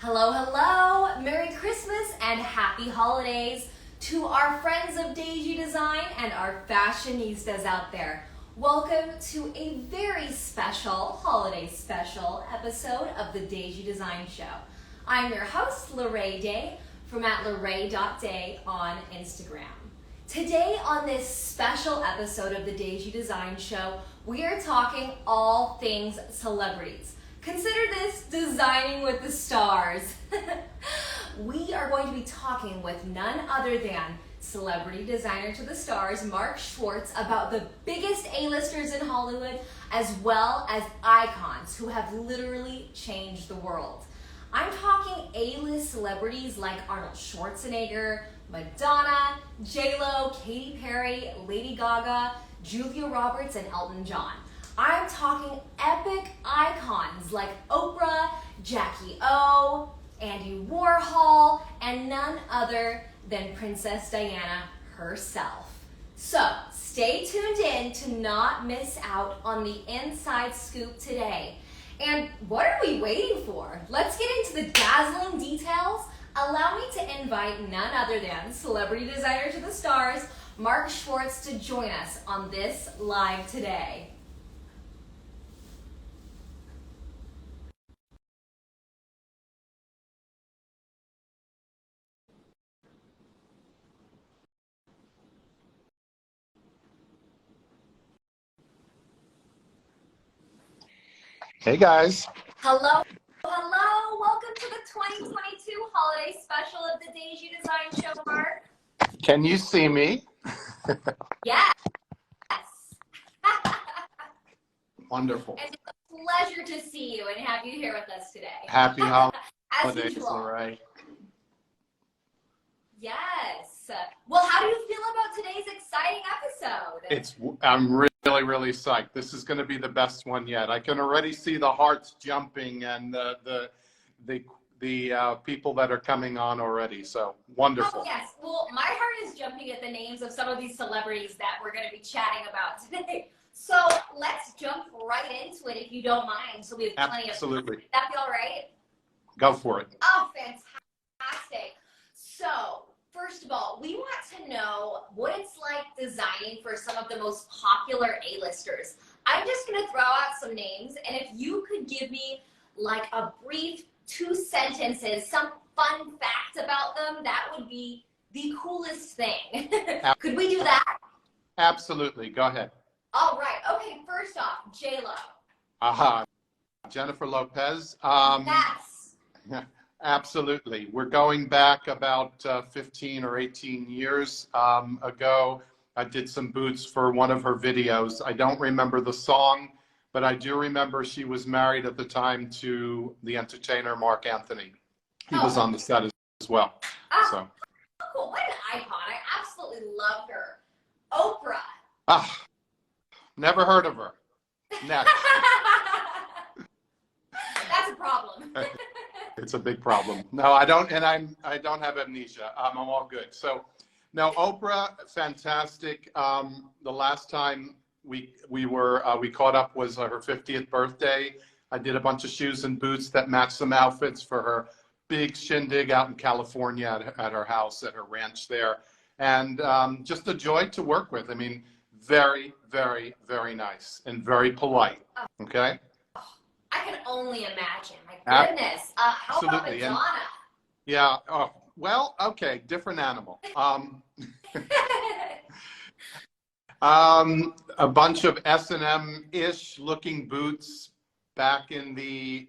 Hello, hello! Merry Christmas and Happy Holidays to our friends of DEIJIDESIGN and our fashionistas out there. Welcome to a very special, holiday special episode of the DEIJIDESIGN Show. I'm your host, LaRae Day, from @LaRae.day on Instagram. Today on this special episode of the DEIJIDESIGN Show, we are talking all things celebrities. Consider this designing with the stars. We are going to be talking with none other than celebrity designer to the stars, Mark Schwartz, about the biggest A-listers in Hollywood, as well as icons who have literally changed the world. I'm talking A-list celebrities like Arnold Schwarzenegger, Madonna, Jacky O, Katy Perry, Lady Gaga, Julia Roberts, and Elton John. I'm talking epic icons like Oprah, Jacky O, Andy Warhol, and none other than Princess Diana herself. So stay tuned in to not miss out on the inside scoop today. And what are we waiting for? Let's get into the dazzling details. Allow me to invite none other than celebrity designer to the stars, Mark Schwartz, to join us on this live today. Hey guys. Hello, hello. Welcome to the 2022 holiday special of the DEIJIDESIGN Show, Mark. Can you see me? Yes. Wonderful. And it's a pleasure to see you and have you here with us today. Happy holidays, usual. LaRae. Yes. Well, how do you feel about today's exciting episode? I'm really psyched. This is going to be the best one yet. I can already see the hearts jumping and the people that are coming on already. So wonderful. Oh, yes. Well, my heart is jumping at the names of some of these celebrities that we're going to be chatting about today. So let's jump right into it if you don't mind. So we have plenty of time. Absolutely. That be all right? Go for it. Oh, fantastic. So first of all, we want to know what it's like designing for some of the most popular A-listers. I'm just going to throw out some names, and if you could give me like a brief 2 sentences, some fun fact about them, that would be the coolest thing. Could we do that? Absolutely. Go ahead. All right. Okay, first off, J-Lo. Aha. Jennifer Lopez. Yes. Absolutely. We're going back about 15 or 18 years ago. I did some boots for one of her videos. I don't remember the song, but I do remember she was married at the time to the entertainer Mark Anthony. He was on the set as well. Oh, so. Cool. What an icon. I absolutely love her. Oprah. Ah, never heard of her. Next. That's a problem. It's a big problem. No, I don't, and I don't have amnesia. I'm all good. So, no, Oprah, fantastic. The last time we caught up was her 50th birthday. I did a bunch of shoes and boots that matched some outfits for her big shindig out in California at her house, at her ranch there, and just a joy to work with. I mean, very nice and very polite. Okay. I can only imagine. My goodness. How about Absolutely. Madonna? Yeah. Oh, well, okay. Different animal. A bunch of S&M-ish looking boots back in the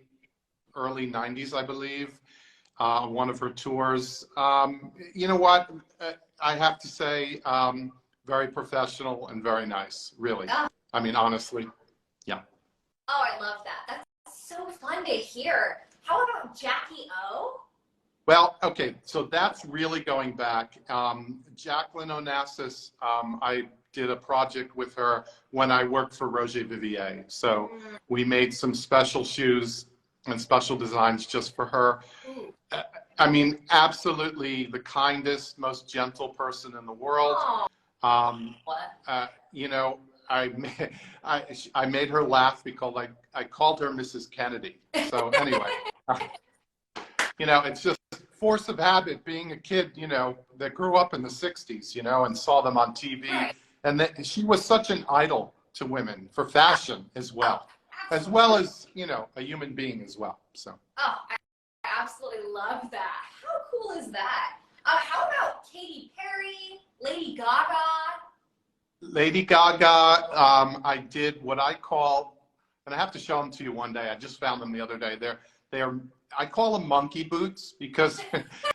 early 90s, I believe. One of her tours. You know what? I have to say, very professional and very nice, really. Oh. I mean, honestly, yeah. Oh, I love that. That's so fun to hear. How about Jacky O? Well, okay, so that's really going back. Jacqueline Onassis, I did a project with her when I worked for Roger Vivier. So we made some special shoes and special designs just for her. I mean, absolutely the kindest, most gentle person in the world. You know, I made her laugh because I called her Mrs. Kennedy. So anyway, you know, it's just force of habit, being a kid, you know, that grew up in the 60s, you know, and saw them on TV. Right. And that she was such an idol to women for fashion as well as, you know, a human being as well. So. Oh, I absolutely love that. How cool is that? How about Katy Perry, Lady Gaga? Lady Gaga, I did what I call, and I have to show them to you one day. I just found them the other day. They're I call them monkey boots because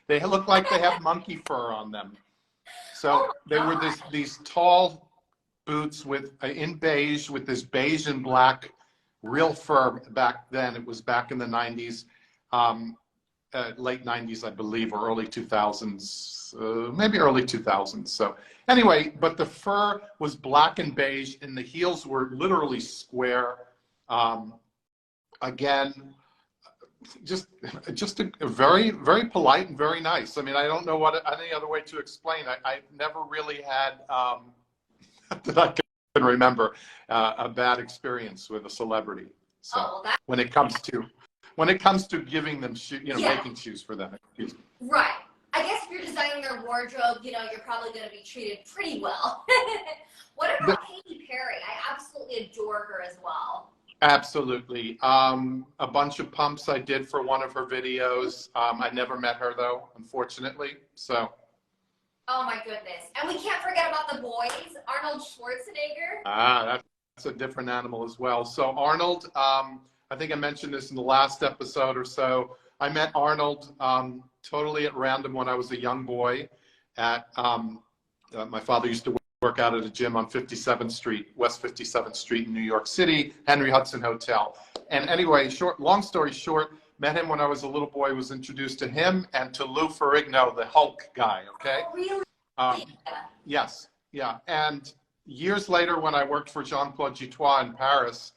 they look like they have monkey fur on them. So they were these tall boots with in beige with this beige and black real fur back then. It was back in the 90s, late 90s, I believe, or early 2000s, maybe early 2000s. So anyway, but the fur was black and beige and the heels were literally square. Again, just a very, very polite and very nice. I mean, I don't know what any other way to explain. I never really had, that I can remember, a bad experience with a celebrity. So when it comes to giving them shoes, you know, making shoes for them. Excuse me. Right. I guess if you're designing their wardrobe, you know, you're probably going to be treated pretty well. What about Katy Perry? I absolutely adore her as well. Absolutely. A bunch of pumps I did for one of her videos. I never met her though, unfortunately. So. Oh my goodness. And we can't forget about the boys, Arnold Schwarzenegger. That's a different animal as well. So Arnold, I think I mentioned this in the last episode or so. I met Arnold totally at random when I was a young boy at, my father used to work out at a gym on 57th Street, West 57th Street in New York City, Henry Hudson Hotel. And anyway, long story short, met him when I was a little boy, was introduced to him and to Lou Ferrigno, the Hulk guy, okay? Oh, really? Yes, yeah. And years later, when I worked for Jean-Claude Guitois in Paris,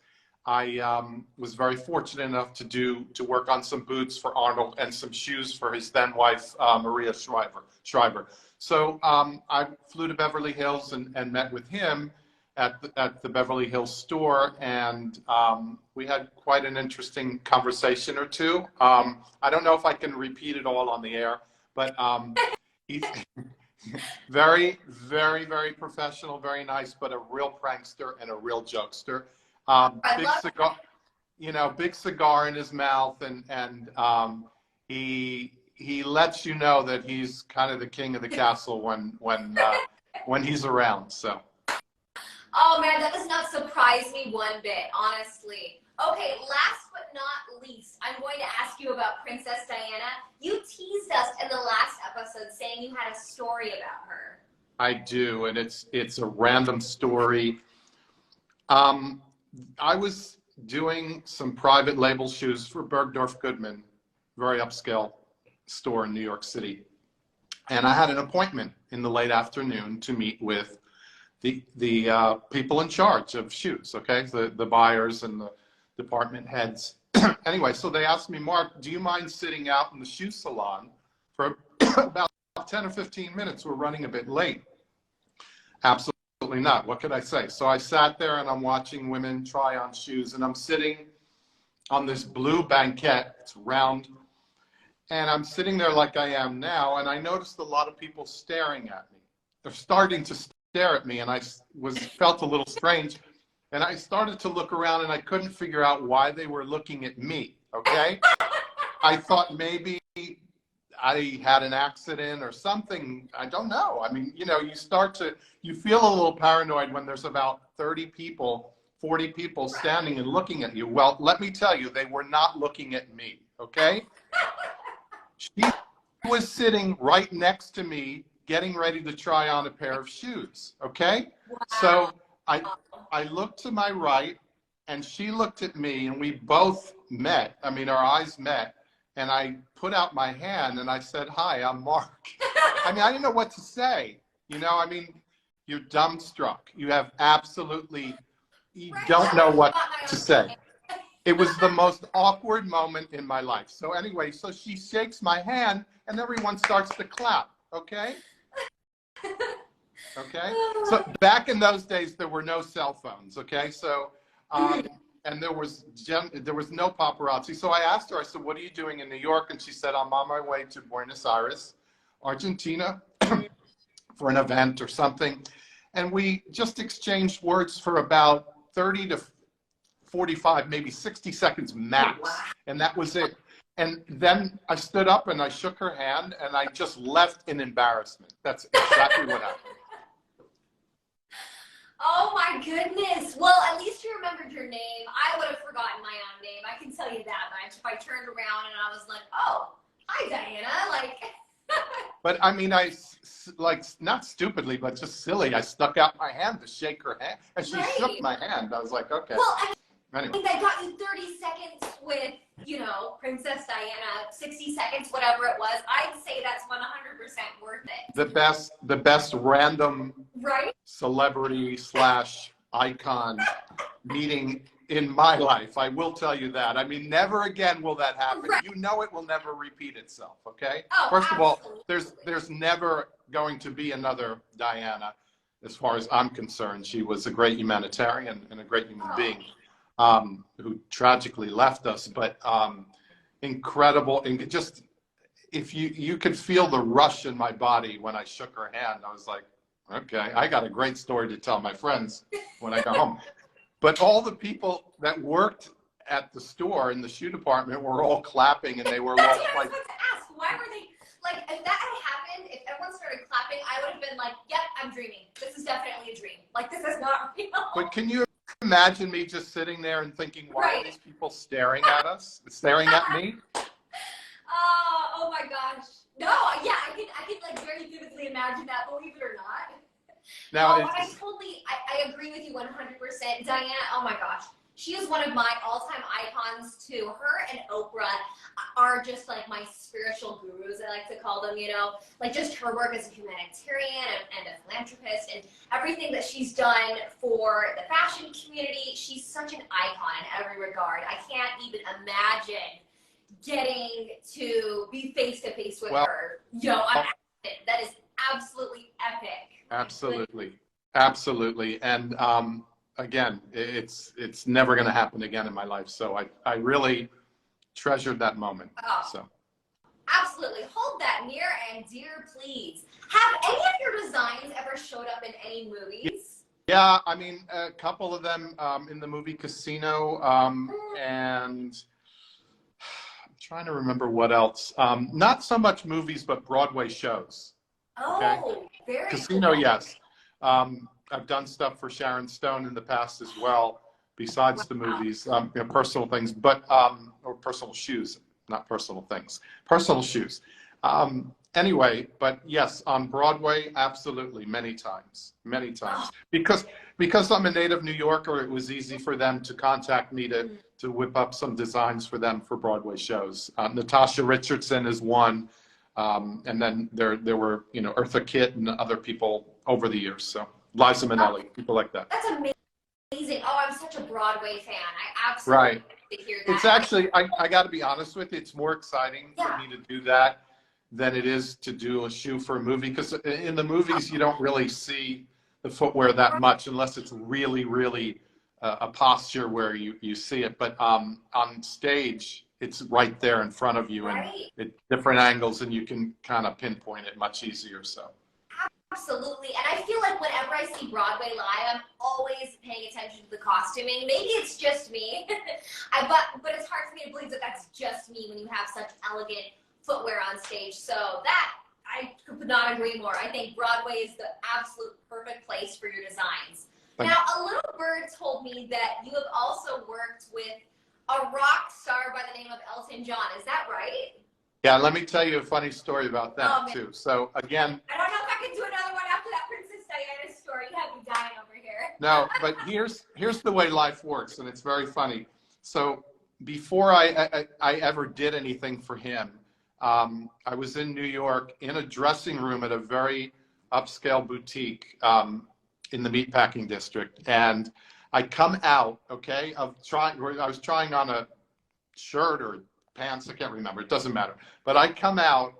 I was very fortunate enough to work on some boots for Arnold and some shoes for his then wife, Maria Schreiber. So I flew to Beverly Hills and met with him at the Beverly Hills store, and we had quite an interesting conversation or two. I don't know if I can repeat it all on the air, but he's very, very, very professional, very nice, but a real prankster and a real jokester. Big cigar, you know, big cigar in his mouth, and he lets you know that he's kind of the king of the castle when he's around. So. Oh man, that does not surprise me one bit, honestly. Okay, last but not least, I'm going to ask you about Princess Diana. You teased us in the last episode saying you had a story about her. I do, and it's a random story. I was doing some private label shoes for Bergdorf Goodman, very upscale store in New York City. And I had an appointment in the late afternoon to meet with the people in charge of shoes, okay? The buyers and the department heads. Anyway, so they asked me, Mark, do you mind sitting out in the shoe salon for about 10 or 15 minutes? We're running a bit late. Absolutely not. What could I say? So I sat there and I'm watching women try on shoes, and I'm sitting on this blue banquette. It's round. And I'm sitting there like I am now, and I noticed a lot of people staring at me. They're starting to stare at me, and I felt a little strange. And I started to look around, and I couldn't figure out why they were looking at me, okay? I thought maybe I had an accident or something. I don't know. I mean, you know, you feel a little paranoid when there's about 30 people, 40 people standing and looking at you. Well, let me tell you, they were not looking at me, okay? She was sitting right next to me, getting ready to try on a pair of shoes, okay? Wow. So I looked to my right, and she looked at me, and we both met. I mean, our eyes met, and I put out my hand, and I said, hi, I'm Mark. I mean, I didn't know what to say. You know, I mean, you're dumbstruck. You have absolutely, you don't know what to say. It was the most awkward moment in my life. So anyway, so she shakes my hand, and everyone starts to clap, okay? Okay? So back in those days, there were no cell phones, okay? So and there was no paparazzi. So I asked her, I said, what are you doing in New York? And she said, I'm on my way to Buenos Aires, Argentina, for an event or something. And we just exchanged words for about 30 to 45, maybe 60 seconds max. And that was it. And then I stood up and I shook her hand and I just left in embarrassment. That's exactly what happened. Oh my goodness. Well, at least you remembered your name. I would have forgotten my own name. I can tell you that much. If I turned around and I was like, oh, hi, Diana. Like. But I mean, I, like, not stupidly, but just silly. I stuck out my hand to shake her hand and she shook my hand. I was like, okay. Well, I anyway. think I got you 30 seconds with, you know, Princess Diana, 60 seconds, whatever it was. I'd say that's 100% worth it. The best random celebrity / icon meeting in my life. I will tell you that. I mean, never again will that happen. You know it will never repeat itself, okay? Oh, First of all, absolutely. there's never going to be another Diana, as far as I'm concerned. She was a great humanitarian and a great human being. Who tragically left us, but incredible, and just if you could feel the rush in my body when I shook her hand. I was like, okay, I got a great story to tell my friends when I go home. But all the people that worked at the store in the shoe department were all clapping, and they were all like, I was about to ask, why were they like? If that had happened, if everyone started clapping, I would have been like, yep, I'm dreaming. This is definitely a dream. Like, this is not real. But can you imagine me just sitting there and thinking, why are these people staring at us, staring at me? Oh my gosh. No, yeah, I can like very vividly imagine that, believe it or not. Now, I agree with you 100%. Diana, oh my gosh. She is one of my all-time icons too. Her and Oprah are just like my spiritual gurus, I like to call them, you know, like just her work as a humanitarian and a philanthropist and everything that she's done for the fashion community. She's such an icon in every regard. I can't even imagine getting to be face-to-face with her. Yo, that is absolutely epic. Absolutely. Absolutely. And again, it's never going to happen again in my life. So I really treasured that moment. Oh, so absolutely. Hold that near and dear, please. Have any of your designs ever showed up in any movies? Yeah, I mean, a couple of them in the movie Casino, and I'm trying to remember what else. Not so much movies, but Broadway shows. Okay? Very Casino, cool. yes. I've done stuff for Sharon Stone in the past as well, besides the movies, you know, personal things, but, or personal shoes, not personal things, personal shoes. Anyway, but yes, on Broadway, absolutely, many times. Because I'm a native New Yorker, it was easy for them to contact me to whip up some designs for them for Broadway shows. Natasha Richardson is one, and then there were, you know, Eartha Kitt and other people over the years, so. Liza Minnelli, people like that. That's amazing. Oh, I'm such a Broadway fan. I absolutely hear that. It's actually, I got to be honest with you, it's more exciting for me to do that than it is to do a shoe for a movie. Because in the movies, you don't really see the footwear that much unless it's really, really a posture where you see it. But on stage, it's right there in front of you and at different angles, and you can kind of pinpoint it much easier. So. Absolutely, and I feel like whenever I see Broadway live, I'm always paying attention to the costuming. Maybe it's just me, but it's hard for me to believe that that's just me when you have such elegant footwear on stage. So that, I could not agree more. I think Broadway is the absolute perfect place for your designs. Now, a little bird told me that you have also worked with a rock star by the name of Elton John. Is that right? Yeah, let me tell you a funny story about that too. So again, I don't know if I can do another one after that Princess Diana story. You have me dying over here. No, but here's the way life works, and it's very funny. So before I ever did anything for him, I was in New York in a dressing room at a very upscale boutique in the meatpacking district, and I come out, okay, I was trying on a shirt or pants, I can't remember, it doesn't matter. But I come out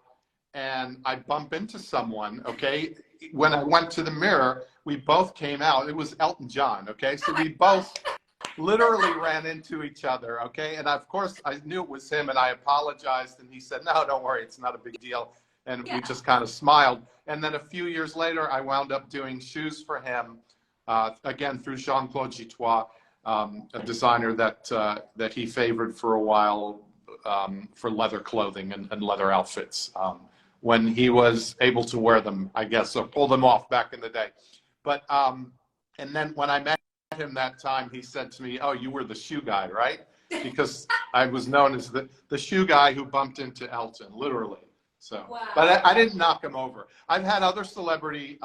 and I bump into someone, okay? When I went to the mirror, we both came out. It was Elton John, okay? So we both literally ran into each other, okay? And of course, I knew it was him, and I apologized, and he said, no, don't worry, it's not a big deal. And we just kind of smiled. And then a few years later, I wound up doing shoes for him, again, through Jean-Claude Gitois, a designer that he favored for a while for leather clothing and leather outfits. When he was able to wear them, I guess, or pull them off back in the day. But, and then when I met him that time, he said to me, oh, you were the shoe guy, right? Because I was known as the shoe guy who bumped into Elton, literally. So, wow. But I didn't knock him over. I've had other celebrity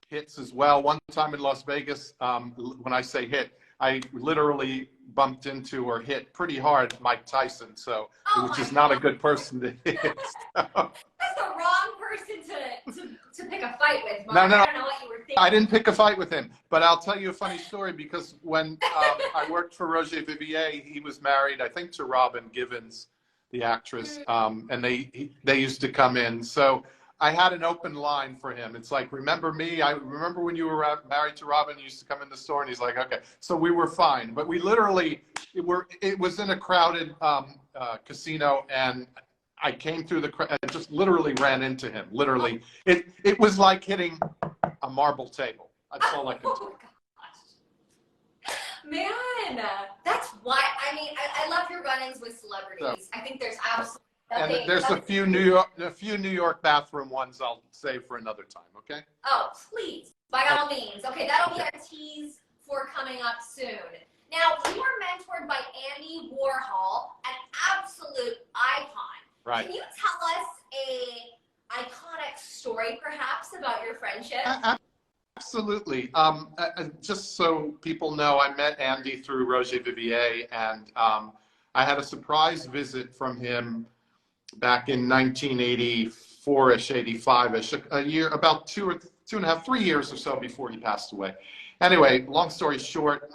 hits as well. One time in Las Vegas, when I say hit, I literally bumped into or hit pretty hard Mike Tyson, so which is not a good person to hit. So. That's the wrong person to pick a fight with, Mark. No, I don't know what you were thinking. I didn't pick a fight with him, but I'll tell you a funny story because when I worked for Roger Vivier, he was married, I think, to Robin Givens, the actress, and they used to come in. So I had an open line for him. It's like, remember me? I remember when you were married to Robin, you used to come in the store, and he's like, okay. So we were fine, but we literally, it was in a crowded casino, and I came through the crowd and just literally ran into him. Literally, it was like hitting a marble table. That's all I could do. Oh my gosh. Man, that's why, I mean, I love your run-ins with celebrities. I think there's absolutely nothing. And there's a few New York bathroom ones I'll save for another time, okay? Oh, please, by all means. Okay, that'll be our tease for coming up soon. Now, you were mentored by Andy Warhol, an absolute icon. Right. Can you tell us a iconic story, perhaps, about your friendship? Absolutely. Just so people know, I met Andy through Roger Vivier, and I had a surprise visit from him back in 1984-ish, 85-ish, a year, about 3 years or so before he passed away. Anyway, long story short,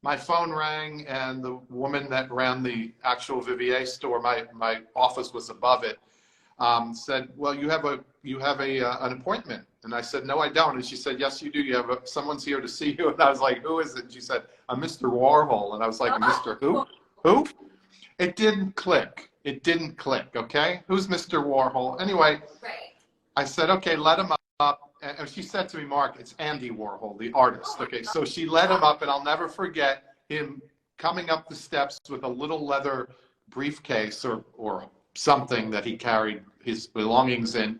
my phone rang, and the woman that ran the actual Vivier store, my office was above it, said, well, you have an appointment. And I said, no, I don't. And she said, yes, you do. You have someone's here to see you. And I was like, who is it? And she said, I'm Mr. Warhol. And I was like, Mr. Who? Who? It didn't click. It didn't click, okay? Who's Mr. Warhol? Anyway, I said, okay, let him up. And she said to me, Mark, it's Andy Warhol, the artist. Okay, so she let him up, and I'll never forget him coming up the steps with a little leather briefcase or something that he carried his belongings in.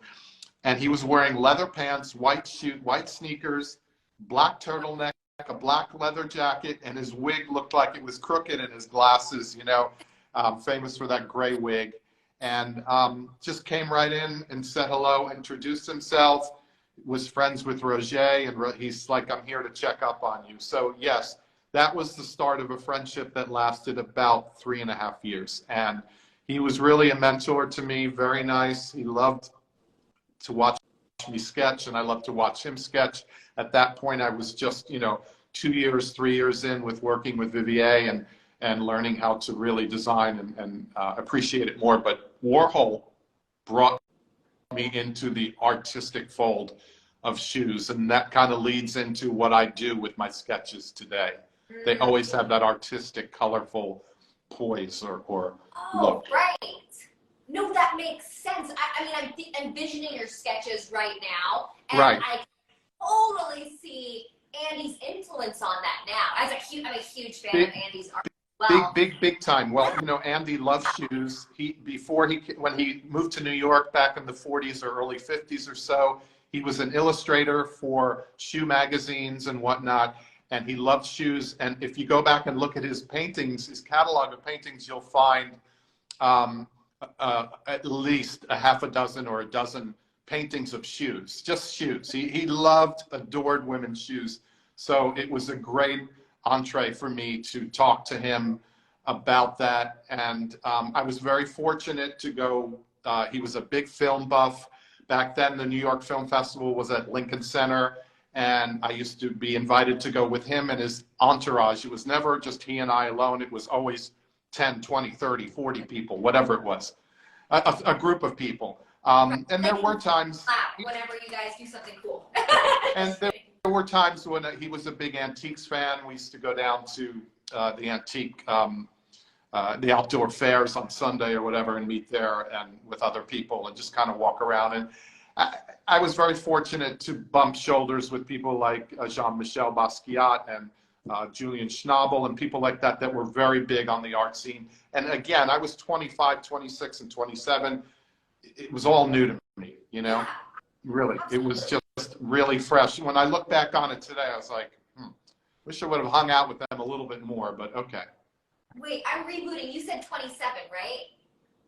And he was wearing leather pants, white sneakers, black turtleneck, a black leather jacket, and his wig looked like it was crooked, and his glasses, you know, famous for that gray wig. And just came right in and said hello, introduced himself, was friends with Roger, and he's like, I'm here to check up on you. So yes, that was the start of a friendship that lasted about 3.5 years. And he was really a mentor to me, very nice. He loved to watch me sketch, and I loved to watch him sketch. At that point, I was just, you know, 3 years in with working with Vivier and learning how to really design and appreciate it more. But Warhol brought me into the artistic fold of shoes, and that kind of leads into what I do with my sketches today. They always have that artistic, colorful poise or look. Right. No, that makes sense. I mean, I'm envisioning your sketches right now, and I can totally see Andy's influence on that now. I'm a huge fan of Andy's art. Well. Big time. Well, you know, Andy loves shoes. When he moved to New York back in the 40s or early 50s or so, he was an illustrator for shoe magazines and whatnot, and he loved shoes. And if you go back and look at his paintings, his catalog of paintings, you'll find at least a half a dozen or a dozen paintings of shoes, just shoes. He adored women's shoes. So it was a great entree for me to talk to him about that. And I was very fortunate to go, he was a big film buff. Back then, the New York Film Festival was at Lincoln Center, and I used to be invited to go with him and his entourage. It was never just he and I alone. It was always 10, 20, 30, 40 people, whatever it was, a group of people. And there were times... Whenever you guys do something cool. And were times when he was a big antiques fan. We used to go down to the antique, the outdoor fairs on Sunday or whatever, and meet there and with other people and just kind of walk around. And I was very fortunate to bump shoulders with people like Jean-Michel Basquiat and Julian Schnabel and people like that that were very big on the art scene. And again, I was 25, 26, and 27. It was all new to me, you know? Really, it was just really fresh. When I look back on it today, I was like, wish I would have hung out with them a little bit more, but okay. Wait, I'm rebooting. You said 27, right?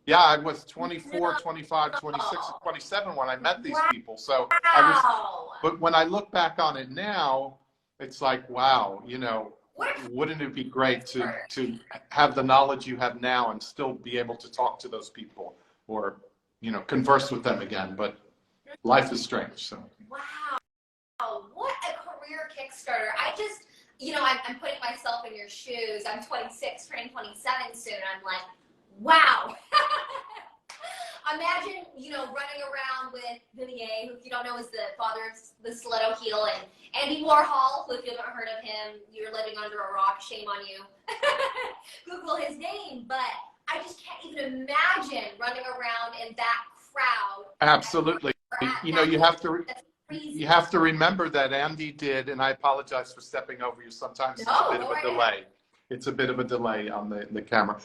Yeah, I was 24, 25, 26, and 27 when I met these people. So I was, but when I look back on it now, it's like, wow, you know, wouldn't it be great to have the knowledge you have now and still be able to talk to those people or, you know, converse with them again? But life is strange. So. Wow, what a career Kickstarter. I just, you know, I'm putting myself in your shoes. I'm 26, turning 27 soon. I'm like, wow. Imagine, you know, running around with Vivier, who, if you don't know, is the father of the stiletto heel, and Andy Warhol, who, if you haven't heard of him, you're living under a rock. Shame on you. Google his name. But I just can't even imagine running around in that crowd. Absolutely. You know, you have to remember that Andy did, and I apologize for stepping over you. Sometimes it's a bit of a delay. It's a bit of a delay on the camera.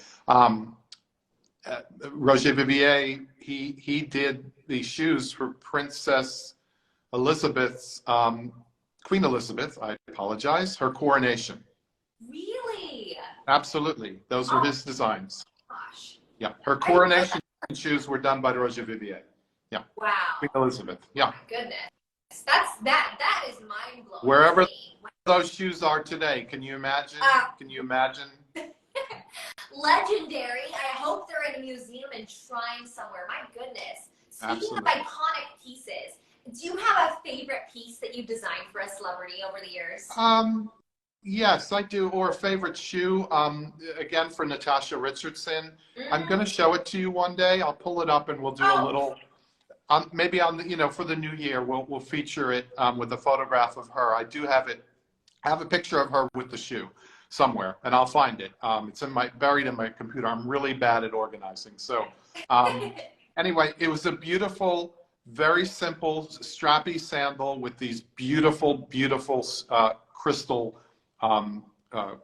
Roger Vivier, he did the shoes for Princess Elizabeth's, Queen Elizabeth, I apologize, her coronation. Really? Absolutely. Those were his designs. Gosh. Yeah, her coronation shoes were done by Roger Vivier. Yeah. Wow. Queen Elizabeth. Yeah. Oh my goodness. That is mind blowing. Wherever those shoes are today, can you imagine? Can you imagine? Legendary. I hope they're in a museum and shrine somewhere. My goodness. Speaking of iconic pieces, do you have a favorite piece that you've designed for a celebrity over the years? Yes, I do. Or a favorite shoe. Again, for Natasha Richardson. I'm going to show it to you one day. I'll pull it up and we'll do a little. Maybe on the, you know, for the new year, we'll feature it with a photograph of her. I do have it. I have a picture of her with the shoe somewhere, and I'll find it. It's buried in my computer. I'm really bad at organizing. So anyway, it was a beautiful, very simple, strappy sandal with these beautiful, beautiful crystal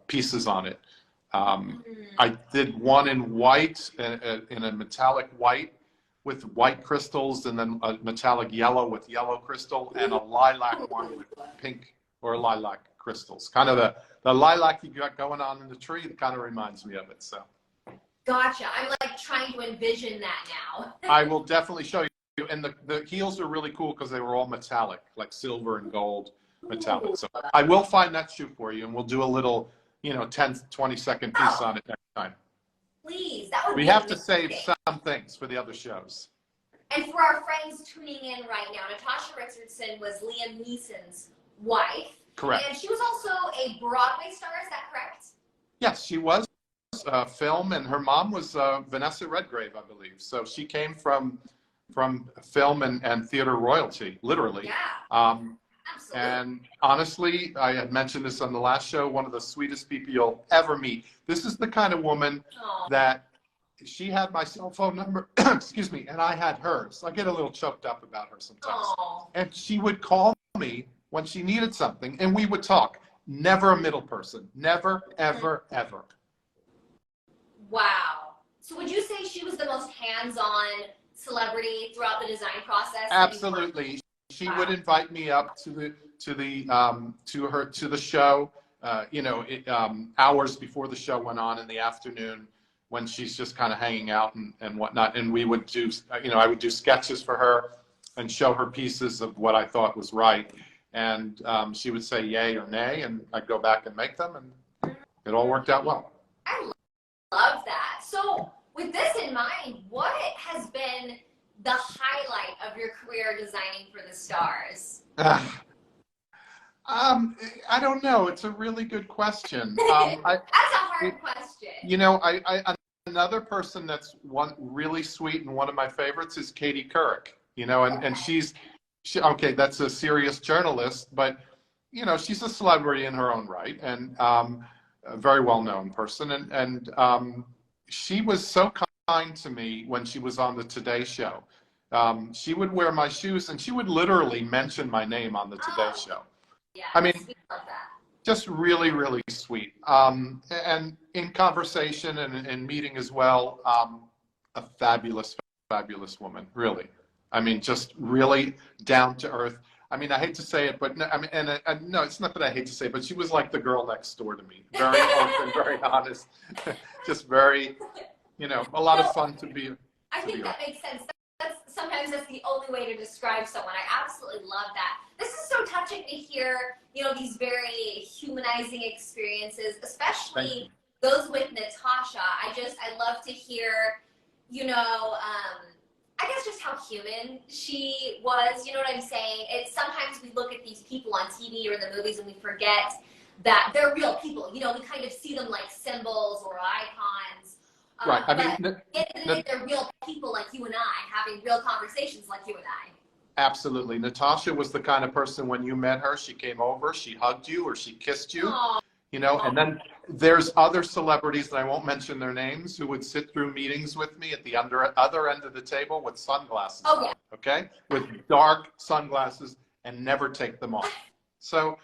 pieces on it. I did one in white, in a metallic white, with white crystals, and then a metallic yellow with yellow crystal, and a lilac one with pink or lilac crystals. Kind of the lilac you got going on in the tree, that kind of reminds me of it. So. Gotcha. I'm like trying to envision that now. I will definitely show you. And the heels are really cool because they were all metallic, like silver and gold metallic. So I will find that shoe for you, and we'll do a little, you know, 10, 20-second piece on it next time. Please, that would be We have amazing. to save some things for the other shows. And for our friends tuning in right now, Natasha Richardson was Liam Neeson's wife. Correct. And she was also a Broadway star, is that correct? Yes, she was film, and her mom was Vanessa Redgrave, I believe. So she came from film and theater royalty, literally. Yeah. Absolutely. And honestly, I had mentioned this on the last show, one of the sweetest people you'll ever meet. This is the kind of woman that she had my cell phone number, excuse me, and I had hers. I get a little choked up about her sometimes. And she would call me when she needed something, and we would talk. Never a middle person. Never, ever, ever. Wow. So would you say she was the most hands-on celebrity throughout the design process? Absolutely. She would invite me up to the show, you know, hours before the show went on in the afternoon, when she's just kind of hanging out and whatnot. And we would do, you know, I would do sketches for her and show her pieces of what I thought was right. And she would say yay or nay, and I'd go back and make them, and it all worked out well. I love that. So with this in mind, what has been the highlight of your career designing for the stars? I don't know. It's a really good question. That's a hard question. You know, another person that's really sweet and one of my favorites is Katie Couric. You know, and okay, that's a serious journalist, but you know, she's a celebrity in her own right, and a very well-known person. And she was so kind to me when she was on the Today Show. She would wear my shoes, and she would literally mention my name on the Today Show. Yeah, I mean, we love that. just really, really sweet. And in conversation and in meeting as well, a fabulous, fabulous woman, really. I mean, just really down to earth. I mean, I hate to say it, but no, I mean, and no, it's not that I hate to say it, but she was like the girl next door to me. Very open, very honest, just very, you know, a lot of fun to be. I think that makes sense. Sometimes that's the only way to describe someone. I absolutely love that. This is so touching to hear, you know, these very humanizing experiences, especially those with Natasha. I love to hear, you know, I guess just how human she was, you know what I'm saying? It's sometimes we look at these people on TV or in the movies and we forget that they're real people. You know, we kind of see them like symbols or icons. Right. I mean, but at the end of the day, they're real people like you and I, having real conversations like you and I. Absolutely. Natasha was the kind of person, when you met her, she came over, she hugged you or she kissed you. Aww. You know, and then there's other celebrities that I won't mention their names who would sit through meetings with me at the other end of the table with sunglasses on, okay? With dark sunglasses and never take them off. So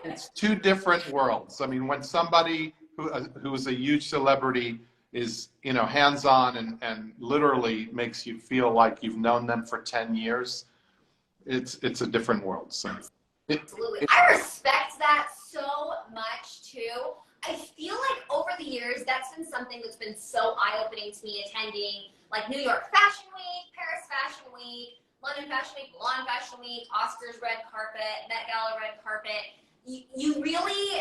it's two different worlds. I mean, when somebody who is a huge celebrity is, you know, hands-on and literally makes you feel like you've known them for 10 years, it's a different world. So absolutely. I respect that so much too. I feel like over the years, that's been something that's been so eye-opening to me, attending like New York Fashion Week, Paris Fashion Week, London Fashion Week, Milan Fashion Week, Oscars red carpet, Met Gala red carpet. You really,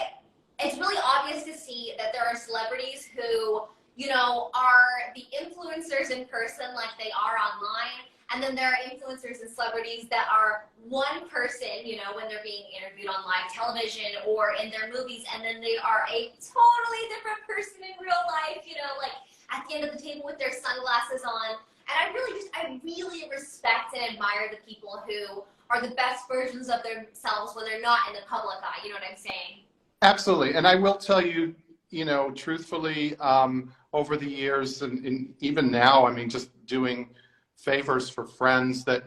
it's really obvious to see that there are celebrities who, you know, are the influencers in person like they are online. And then there are influencers and celebrities that are one person, you know, when they're being interviewed on live television or in their movies, and then they are a totally different person in real life, you know, like at the end of the table with their sunglasses on. And I really respect and admire the people who are the best versions of themselves when they're not in the public eye, you know what I'm saying? absolutely. And I will tell you, you know, truthfully, over the years and even now, I mean, just doing favors for friends that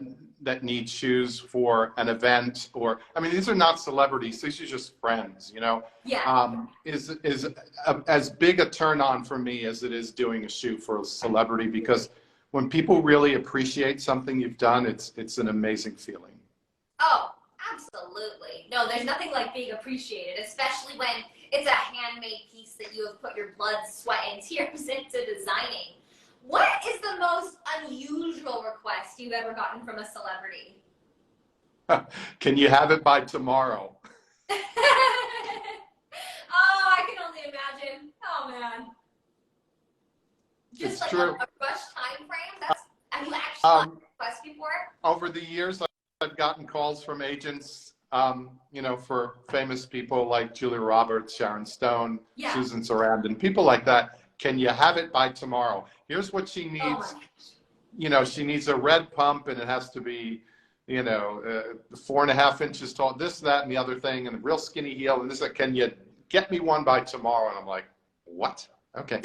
need shoes for an event, or I mean, these are not celebrities, these are just friends, you know. Is as big a turn on for me as it is doing a shoe for a celebrity, because when people really appreciate something you've done, it's an amazing feeling. Oh, absolutely. No, there's nothing like being appreciated, especially when it's a handmade piece that you have put your blood, sweat, and tears into designing. What is the most unusual request you've ever gotten from a celebrity? Can you have it by tomorrow? Oh, I can only imagine. Oh, man. Just It's like true. a rush time frame? Have you actually gotten a request before? Over the years, I've gotten calls from agents, you know, for famous people like Julia Roberts, Sharon Stone, Susan Sarandon, people like that. Can you have it by tomorrow? Here's what she needs. You know, she needs a red pump, and it has to be, you know, 4.5 inches tall, this, that, and the other thing, and a real skinny heel, and this, can you get me one by tomorrow? And I'm like, what? Okay.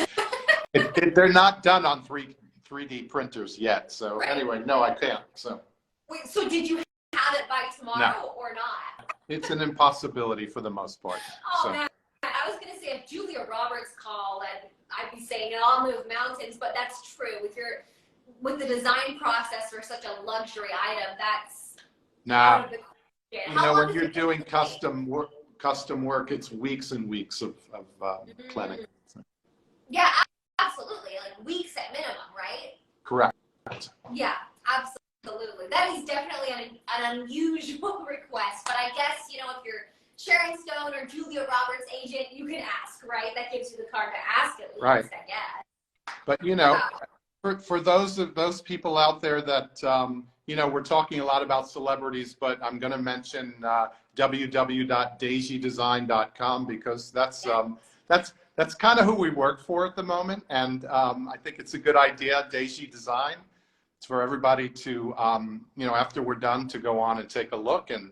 They're not done on 3D printers yet. So anyway, no, I can't. So. Wait, so did you have it by tomorrow or not? It's an impossibility for the most part. Oh, man. I was going to say, if Julia Roberts called, I'd be saying, I'll move mountains, but that's true. With the design process for such a luxury item, that's out of the question. You know, when you're doing custom work, it's weeks and weeks of planning. Yeah, absolutely. Like weeks at minimum, right? Correct. Yeah, absolutely. That is definitely an unusual request, but I guess, you know, if you're Sharon Stone or Julia Roberts' agent, you can ask, right? That gives you the card to ask at least, I guess. But, you know, for those people out there that, you know, we're talking a lot about celebrities, but I'm going to mention www.DEIJIDESIGN.com, because that's kind of who we work for at the moment. And I think it's a good idea, DEIJI Design. It's for everybody to, you know, after we're done, to go on and take a look and,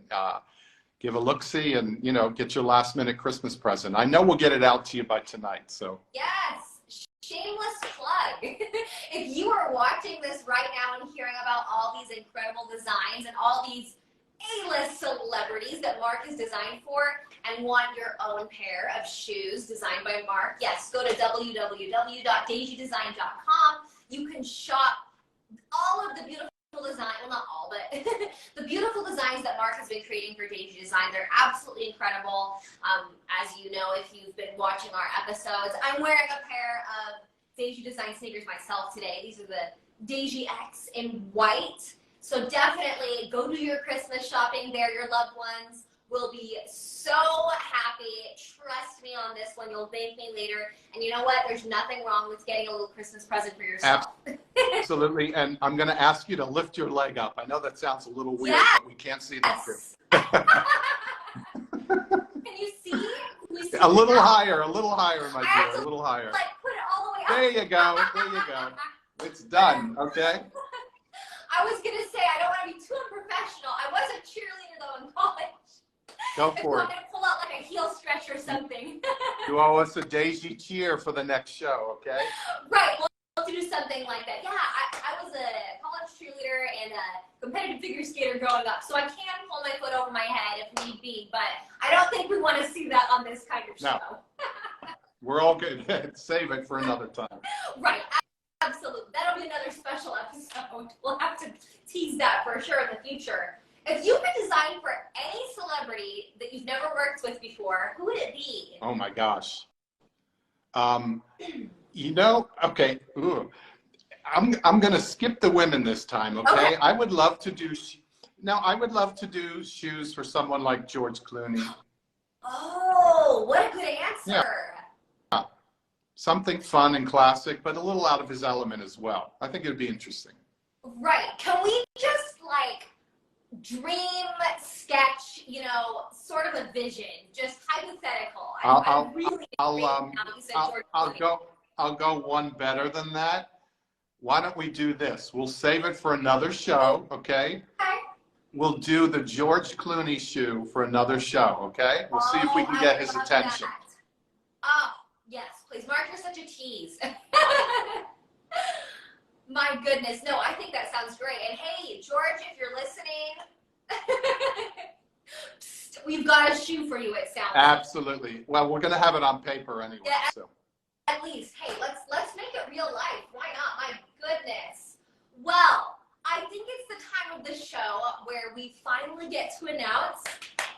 give a look-see and, you know, get your last-minute Christmas present. I know we'll get it out to you by tonight, so. Yes, shameless plug. If you are watching this right now and hearing about all these incredible designs and all these A-list celebrities that Mark is designed for and want your own pair of shoes designed by Mark, yes, go to www.deijidesign.com. You can shop all of the beautiful design, well, not all, but the beautiful designs that Mark has been creating for DEIJI Design. They're absolutely incredible. As you know, if you've been watching our episodes, I'm wearing a pair of DEIJI Design sneakers myself today. These are the DEIJI X in white. So definitely go do your Christmas shopping there. Your loved ones will be so happy. Trust me on this one. You'll thank me later. And you know what? There's nothing wrong with getting a little Christmas present for yourself. Absolutely. And I'm going to ask you to lift your leg up. I know that sounds a little weird, yes. but we can't see that. Yes. Can you see? A little higher, my dear, a little higher. Like, put it all the way up. There you go. There you go. It's done. Okay. I was going to say, I don't want to be too unprofessional. I was a cheerleader, though, in college. Go for it. I'm going to pull out like a heel stretch or something. You owe us a DEIJI cheer for the next show, okay? Right. We'll do something like that. Yeah, I was a college cheerleader and a competitive figure skater growing up, so I can pull my foot over my head if need be, but I don't think we want to see that on this kind of show. No. We're all good. Save it for another time. Right. Absolutely. That'll be another special episode. We'll have to tease that for sure in the future. If you could design for any celebrity that you've never worked with before, who would it be? Oh my gosh. You know, okay. Ooh. I'm going to skip the women this time, okay? I would love to do shoes for someone like George Clooney. Oh, what a good answer. Yeah. Something fun and classic, but a little out of his element as well. I think it would be interesting. Right. Can we just like dream sketch, you know, sort of a vision, just hypothetical? I'll go one better than that. Why don't we do this? We'll save it for another show, okay? Okay. We'll do the George Clooney shoe for another show, okay? We'll see if we can get his attention. That. Oh, yes, please. Mark, you're such a tease. My goodness. No, I think that sounds great. And hey, George, if you're listening, we've got a shoe for you, it sounds Absolutely. Like. Well, we're going to have it on paper anyway. Yeah, so. At least, hey, let's make it real life. Why not? My goodness. Well, I think it's the time of the show where we finally get to announce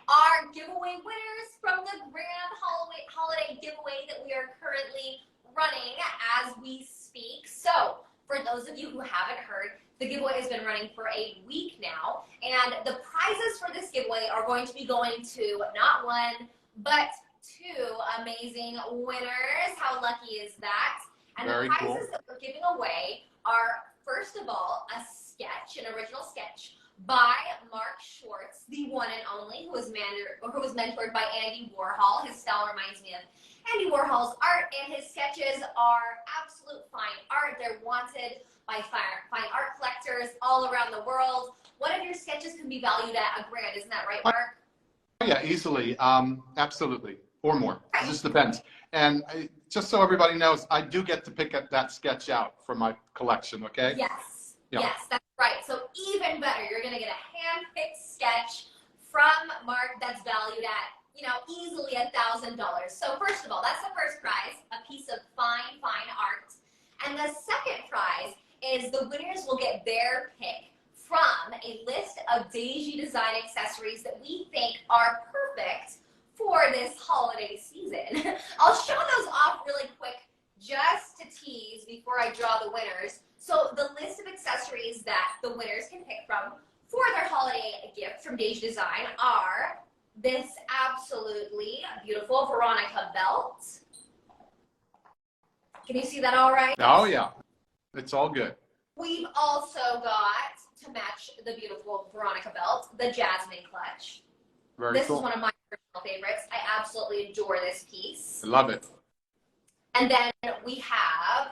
our giveaway winners from the grand holiday giveaway that we are currently running as we speak. So, for those of you who haven't heard, the giveaway has been running for a week now, and the prizes for this giveaway are going to be going to not one, but two amazing winners. How lucky is that? And Very the prizes cool. that we're giving away are, first of all, a sketch, an original sketch by Mark Schwartz, the one and only, who was mentored by Andy Warhol. His style reminds me of Andy Warhol's art, and his sketches are absolute fine art. They're wanted by fine art collectors all around the world. One of your sketches can be valued at $1,000. Isn't that right, Mark? Yeah, easily. Absolutely. Or more. It just depends. And just so everybody knows, I do get to pick that sketch out from my collection, okay? Yes. Yeah. Yes, that's right. So even better, you're going to get a hand-picked sketch from Mark that's valued at, you know, easily $1,000. So first of all, that's the first prize, a piece of fine art. And the second prize is the winners will get their pick from a list of DEIJI Design accessories that we think are perfect for this holiday season. I'll show those off really quick just to tease before I draw the winners. So the list of accessories that the winners can pick from for their holiday gift from DEIJI Design are this absolutely beautiful Veronica belt. Can you see that all right? Oh, yeah. It's all good. We've also got, to match the beautiful Veronica belt, the Jasmine clutch. Very This cool. is one of my personal favorites. I absolutely adore this piece. I love it. And then we have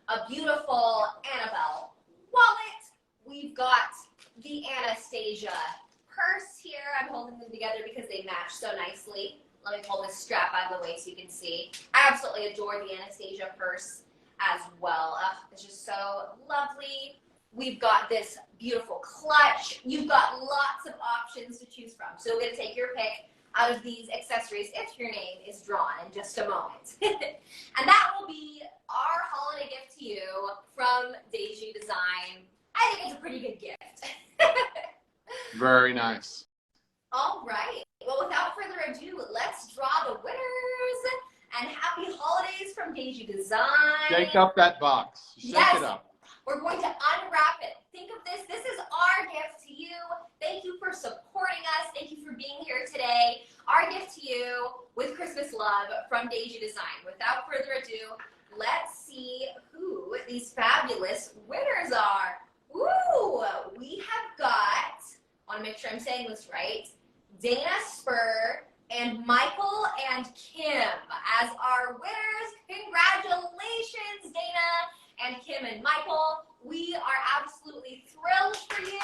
a beautiful Annabelle wallet. We've got the Anastasia purse here. I'm holding them together because they match so nicely. Let me pull this strap out of the way so you can see. I absolutely adore the Anastasia purse as well. It's just so lovely. We've got this beautiful clutch. You've got lots of options to choose from. So we're going to take your pick out of these accessories if your name is drawn in just a moment. And that will be our holiday gift to you from DEIJIDESIGN. I think it's a pretty good gift. Very nice. All right. Well, without further ado, let's draw the winners. And happy holidays from DEIJIDESIGN. Shake up that box. Shake yes. it up. We're going to unwrap it. Think of this. This is our gift to you. Thank you for supporting us. Thank you for being here today. Our gift to you with Christmas love from DEIJIDESIGN. Without further ado, let's see who these fabulous winners are. Woo! We have got, I want to make sure I'm saying this right, Dana Spur and Michael and Kim as our winners. Congratulations, Dana and Kim and Michael. We are absolutely thrilled for you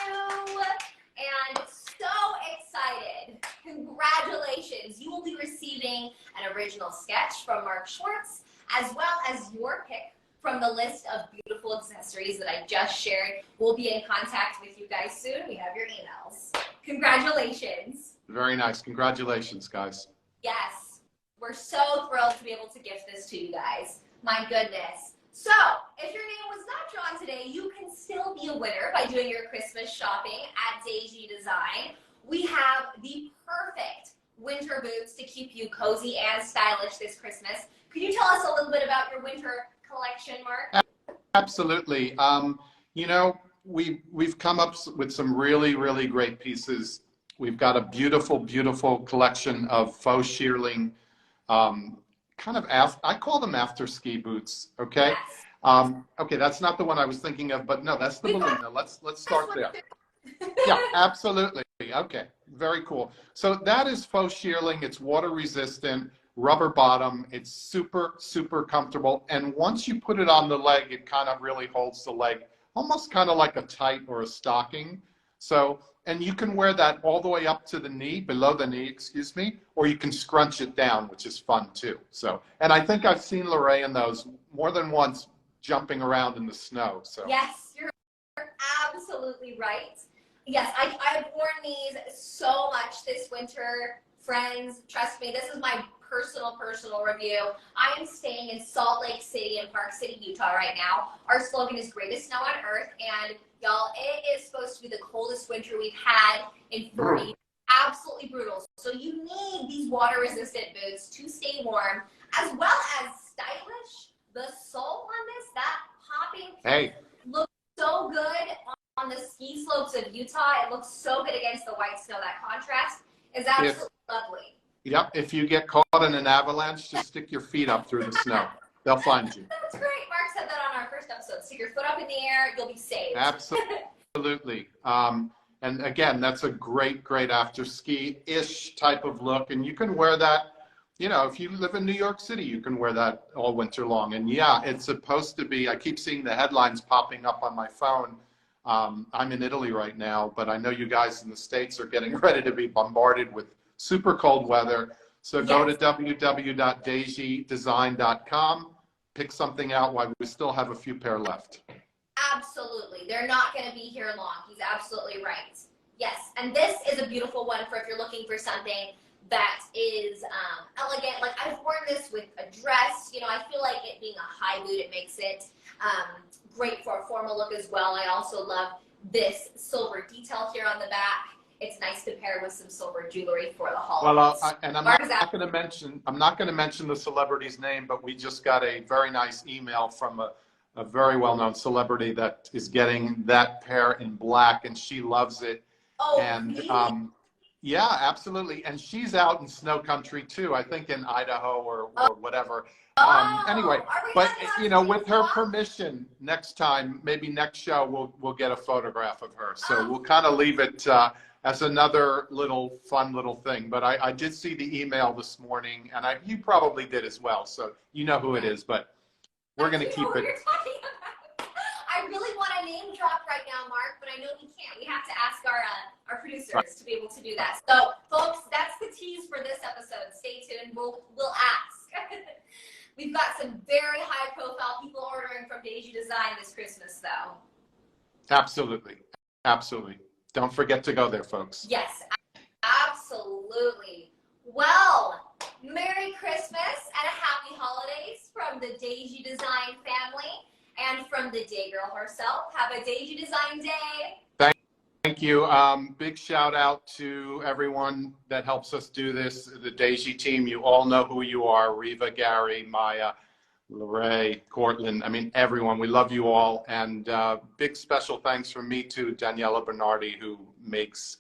and so excited. Congratulations. You will be receiving an original sketch from Mark Schwartz as well as your pick from the list of beautiful accessories that I just shared. We'll be in contact with you guys soon. We have your emails. Congratulations. Very nice. Congratulations, guys. Yes. We're so thrilled to be able to gift this to you guys. My goodness. So, if your name was not drawn today, you can still be a winner by doing your Christmas shopping at DEIJIDESIGN. We have the perfect winter boots to keep you cozy and stylish this Christmas. Could you tell us a little bit about your winter collection, Mark? Absolutely. You know, we've come up with some really, really great pieces. We've got a beautiful, beautiful collection of faux shearling, kind of, I call them after ski boots, okay? Yes. Okay, that's not the one I was thinking of, but no, that's the balloon. Now let's start there. Yeah, absolutely. Okay, very cool. So that is faux shearling. It's water resistant, rubber bottom. It's super, super comfortable. And once you put it on the leg, it kind of really holds the leg, almost kind of like a tight or a stocking. So, and you can wear that all the way up to the knee, below the knee, excuse me, or you can scrunch it down, which is fun too. So, and I think I've seen LaRae in those more than once jumping around in the snow. So yes, you're absolutely right. Yes, I've worn these so much this winter. Friends, trust me, this is my personal review. I am staying in Salt Lake City in Park City, Utah right now. Our slogan is greatest snow on earth, and y'all, it is supposed to be the coldest winter we've had in 40 years. Absolutely brutal. So you need these water resistant boots to stay warm, as well as stylish. The sole on this, that popping, looks so good on the ski slopes of Utah. It looks so good against the white snow. That contrast is absolutely lovely. Yep, if you get caught in an avalanche, just stick your feet up through the snow. They'll find you. That's great. Mark said that on our first episode. Stick your foot up in the air, you'll be saved. Absolutely. And again, that's a great, great after ski-ish type of look. And you can wear that, you know, if you live in New York City, you can wear that all winter long. And yeah, it's supposed to be, I keep seeing the headlines popping up on my phone. I'm in Italy right now, but I know you guys in the States are getting ready to be bombarded with super cold weather. So go to www.deijidesign.com, pick something out while we still have a few pair left. Absolutely. They're not going to be here long. He's absolutely right. Yes. And this is a beautiful one for if you're looking for something that is elegant. Like I've worn this with a dress. You know, I feel like it being a high boot, it makes it great for a formal look as well. I also love this silver detail here on the back. It's nice to pair with some silver jewelry for the holidays. Well, and I'm not going to mention the celebrity's name, but we just got a very nice email from a very well-known celebrity that is getting that pair in black, and she loves it. Oh, and really? Yeah, absolutely. And she's out in snow country too, I think in Idaho or whatever. Anyway, but you know, with her permission, next time, maybe next show, we'll get a photograph of her. So we'll kind of leave it as another little fun little thing. But I did see the email this morning, and you probably did as well. So you know who it is, but we're going to keep it. I really want to name drop right now, Mark, but I know we can't. We have to ask our producers to be able to do that. So, folks, that's the tease for this episode. Stay tuned. We'll ask. We've got some very high-profile people ordering from Deji Design this Christmas, though. Absolutely. Absolutely. Don't forget to go there, folks. Yes, absolutely. Well, Merry Christmas and a Happy Holidays from the Deji Design family and from the Day Girl herself. Have a Deji Design day. Thank you. Big shout out to everyone that helps us do this, the Deji team. You all know who you are. Reva, Gary, Maya, LaRae, Cortland. I mean, everyone. We love you all. And big special thanks from me to Daniela Bernardi, who makes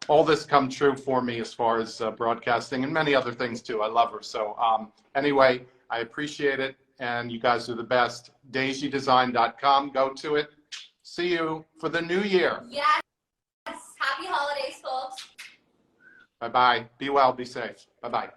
all this come true for me as far as broadcasting and many other things too. I love her. So anyway, I appreciate it. And you guys are the best. DEIJIDESIGN.com. Go to it. See you for the new year. Yes. Happy holidays, folks. Bye-bye. Be well. Be safe. Bye-bye.